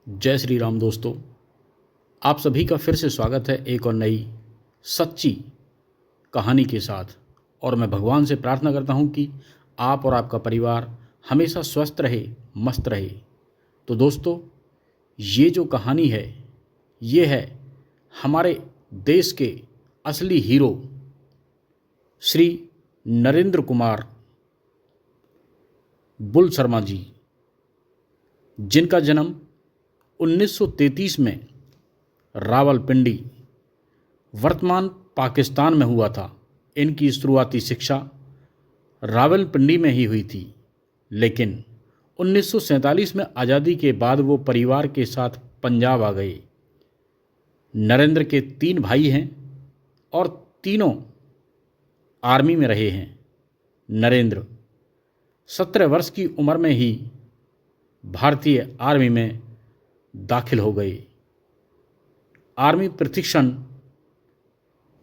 जय श्री राम दोस्तों। आप सभी का फिर से स्वागत है एक और नई सच्ची कहानी के साथ। और मैं भगवान से प्रार्थना करता हूं कि आप और आपका परिवार हमेशा स्वस्थ रहे, मस्त रहे। तो दोस्तों, ये जो कहानी है ये है हमारे देश के असली हीरो श्री नरेंद्र कुमार बुल शर्मा जी, जिनका जन्म 1933 में रावलपिंडी वर्तमान पाकिस्तान में हुआ था। इनकी शुरुआती शिक्षा रावलपिंडी में ही हुई थी, लेकिन 1947 में आज़ादी के बाद वो परिवार के साथ पंजाब आ गए। नरेंद्र के 3 भाई हैं और तीनों आर्मी में रहे हैं। नरेंद्र 17 वर्ष की उम्र में ही भारतीय आर्मी में दाखिल हो गए। आर्मी प्रशिक्षण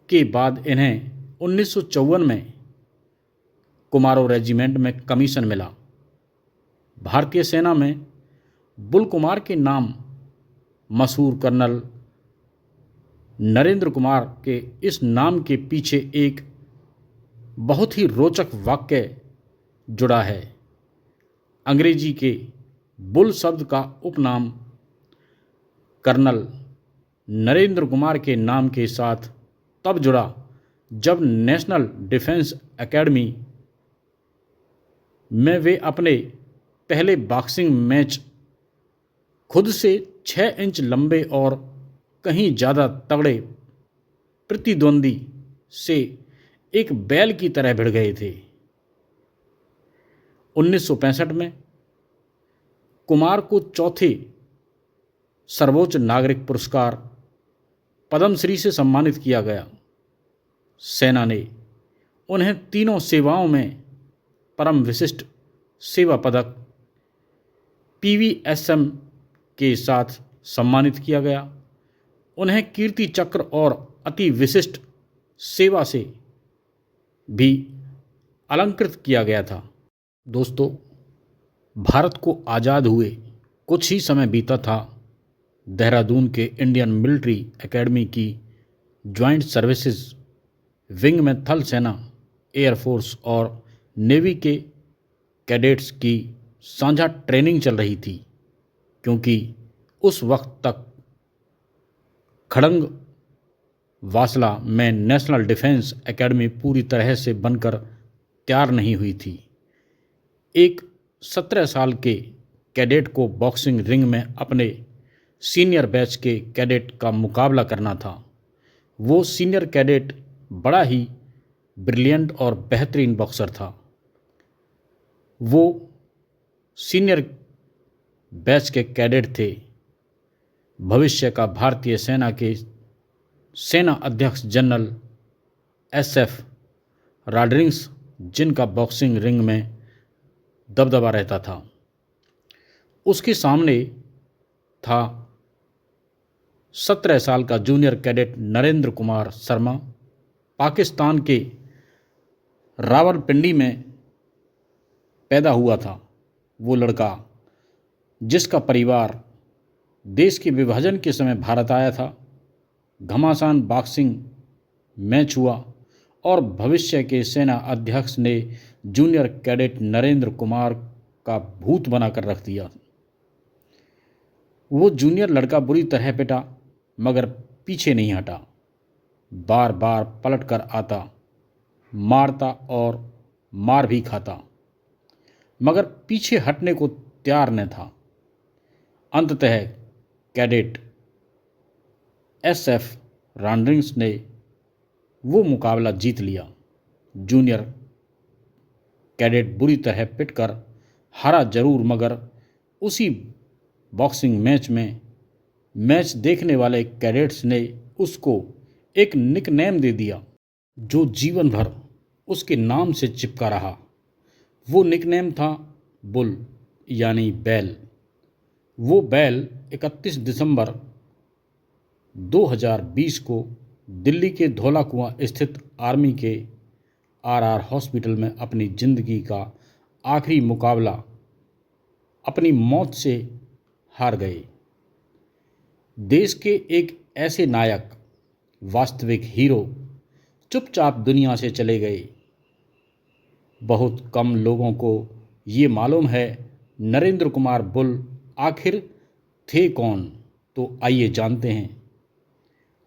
के बाद इन्हें 1954 में कुमारों रेजिमेंट में कमीशन मिला। भारतीय सेना में बुल कुमार के नाम मशहूर कर्नल नरेंद्र कुमार के इस नाम के पीछे एक बहुत ही रोचक वाक्य जुड़ा है। अंग्रेजी के बुल शब्द का उपनाम कर्नल नरेंद्र कुमार के नाम के साथ तब जुड़ा जब नेशनल डिफेंस एकेडमी में वे अपने पहले बॉक्सिंग मैच खुद से 6 इंच लंबे और कहीं ज़्यादा तगड़े प्रतिद्वंदी से एक बैल की तरह भिड़ गए थे। 1965 में कुमार को चौथे सर्वोच्च नागरिक पुरस्कार पद्मश्री से सम्मानित किया गया। सेना ने उन्हें तीनों सेवाओं में परम विशिष्ट सेवा पदक PVSM के साथ सम्मानित किया गया। उन्हें कीर्ति चक्र और अति विशिष्ट सेवा से भी अलंकृत किया गया था। दोस्तों, भारत को आज़ाद हुए कुछ ही समय बीता था। देहरादून के इंडियन मिलिट्री एकेडमी की ज्वाइंट सर्विसेज विंग में थल सेना, एयरफोर्स और नेवी के कैडेट्स की साझा ट्रेनिंग चल रही थी, क्योंकि उस वक्त तक खड़ंग वासला में नेशनल डिफेंस एकेडमी पूरी तरह से बनकर तैयार नहीं हुई थी। एक 17 साल के कैडेट को बॉक्सिंग रिंग में अपने सीनियर बैच के कैडेट का मुकाबला करना था। वो सीनियर कैडेट बड़ा ही ब्रिलियंट और बेहतरीन बॉक्सर था। वो सीनियर बैच के कैडेट थे भविष्य का भारतीय सेना के सेना अध्यक्ष जनरल SF रॉड्रिग्स, जिनका बॉक्सिंग रिंग में दबदबा रहता था। उसके सामने था 17 साल का जूनियर कैडेट नरेंद्र कुमार शर्मा। पाकिस्तान के रावलपिंडी में पैदा हुआ था वो लड़का, जिसका परिवार देश के विभाजन के समय भारत आया था। घमासान बॉक्सिंग मैच हुआ और भविष्य के सेना अध्यक्ष ने जूनियर कैडेट नरेंद्र कुमार का भूत बनाकर रख दिया। वो जूनियर लड़का बुरी तरह पिटा, मगर पीछे नहीं हटा। बार बार पलट कर आता, मारता और मार भी खाता, मगर पीछे हटने को तैयार न था। अंततः कैडेट SF रॉड्रिग्स ने वो मुकाबला जीत लिया। जूनियर कैडेट बुरी तरह पिटकर हारा जरूर, मगर उसी बॉक्सिंग मैच में मैच देखने वाले कैडेट्स ने उसको एक निकनेम दे दिया, जो जीवन भर उसके नाम से चिपका रहा। वो निकनेम था बुल, यानी बैल। वो बैल 31 दिसंबर 2020 को दिल्ली के धौला कुआं स्थित आर्मी के RR हॉस्पिटल में अपनी ज़िंदगी का आखिरी मुकाबला अपनी मौत से हार गए। देश के एक ऐसे नायक, वास्तविक हीरो चुपचाप दुनिया से चले गए। बहुत कम लोगों को ये मालूम है नरेंद्र कुमार बुल आखिर थे कौन। तो आइए जानते हैं।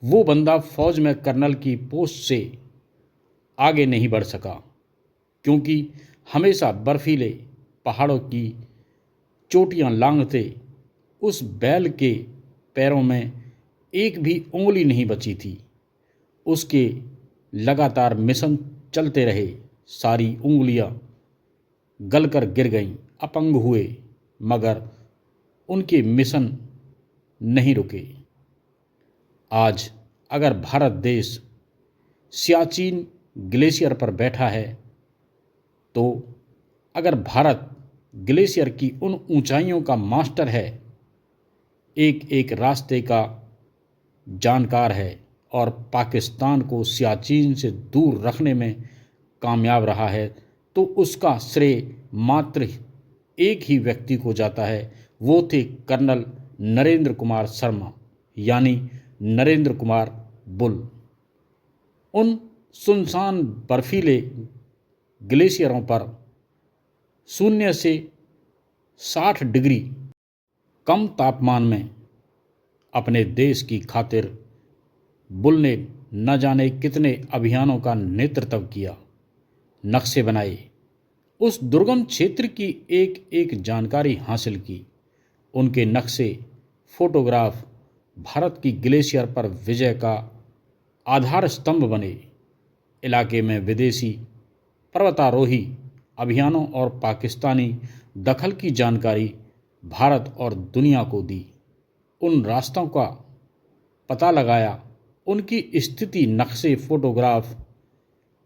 वो बंदा फौज में कर्नल की पोस्ट से आगे नहीं बढ़ सका, क्योंकि हमेशा बर्फीले पहाड़ों की चोटियां लांघते उस बैल के पैरों में एक भी उंगली नहीं बची थी। उसके लगातार मिशन चलते रहे, सारी उंगलियां गलकर गिर गईं, अपंग हुए, मगर उनके मिशन नहीं रुके। आज अगर भारत देश सियाचिन ग्लेशियर पर बैठा है, तो अगर भारत ग्लेशियर की उन ऊंचाइयों का मास्टर है, एक एक रास्ते का जानकार है और पाकिस्तान को सियाचिन से दूर रखने में कामयाब रहा है, तो उसका श्रेय मात्र एक ही व्यक्ति को जाता है। वो थे कर्नल नरेंद्र कुमार शर्मा, यानी नरेंद्र कुमार बुल। उन सुनसान बर्फीले ग्लेशियरों पर शून्य से 60 डिग्री कम तापमान में अपने देश की खातिर बुल ने न जाने कितने अभियानों का नेतृत्व किया, नक्शे बनाए, उस दुर्गम क्षेत्र की एक एक जानकारी हासिल की। उनके नक्शे, फोटोग्राफ भारत की ग्लेशियर पर विजय का आधार स्तंभ बने। इलाके में विदेशी पर्वतारोही अभियानों और पाकिस्तानी दखल की जानकारी भारत और दुनिया को दी। उन रास्तों का पता लगाया, उनकी स्थिति नक्शे, फोटोग्राफ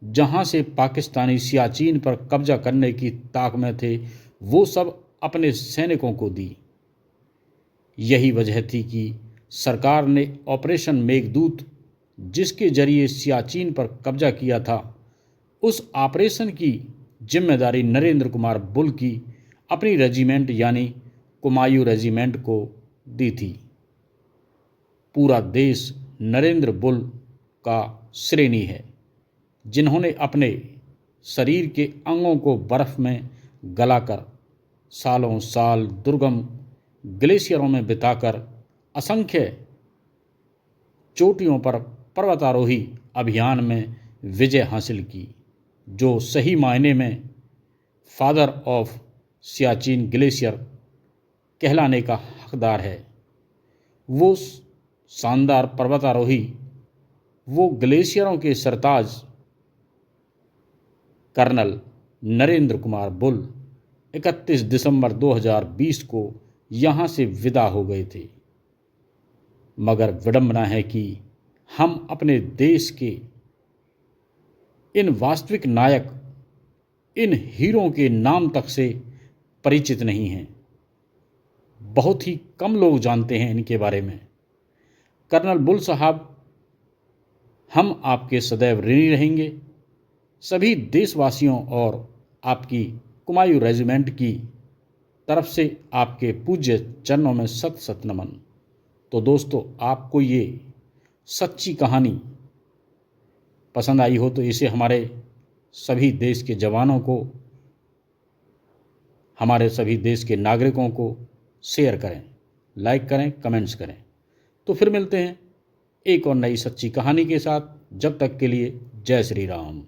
जहां से पाकिस्तानी सियाचिन पर कब्जा करने की ताक में थे, वो सब अपने सैनिकों को दी। यही वजह थी कि सरकार ने ऑपरेशन मेघदूत, जिसके जरिए सियाचिन पर कब्जा किया था, उस ऑपरेशन की जिम्मेदारी नरेंद्र कुमार बुल की अपनी रेजिमेंट यानी कुमायूं रेजिमेंट को दी थी। पूरा देश नरेंद्र बुल का श्रेणी है, जिन्होंने अपने शरीर के अंगों को बर्फ में गलाकर सालों साल दुर्गम ग्लेशियरों में बिताकर असंख्य चोटियों पर पर्वतारोही अभियान में विजय हासिल की। जो सही मायने में फादर ऑफ सियाचिन ग्लेशियर कहलाने का हकदार है, वो शानदार पर्वतारोही, वो ग्लेशियरों के सरताज कर्नल नरेंद्र कुमार बुल 31 दिसंबर 2020 को यहाँ से विदा हो गए थे। मगर विडंबना है कि हम अपने देश के इन वास्तविक नायक, इन हीरो के नाम तक से परिचित नहीं हैं। बहुत ही कम लोग जानते हैं इनके बारे में। कर्नल बुल साहब, हम आपके सदैव ऋणी रहेंगे। सभी देशवासियों और आपकी कुमायूं रेजिमेंट की तरफ से आपके पूज्य चरणों में सत सत नमन। तो दोस्तों, आपको ये सच्ची कहानी पसंद आई हो तो इसे हमारे सभी देश के जवानों को, हमारे सभी देश के नागरिकों को शेयर करें, लाइक करें, कमेंट्स करें। तो फिर मिलते हैं एक और नई सच्ची कहानी के साथ। जब तक के लिए जय श्री राम।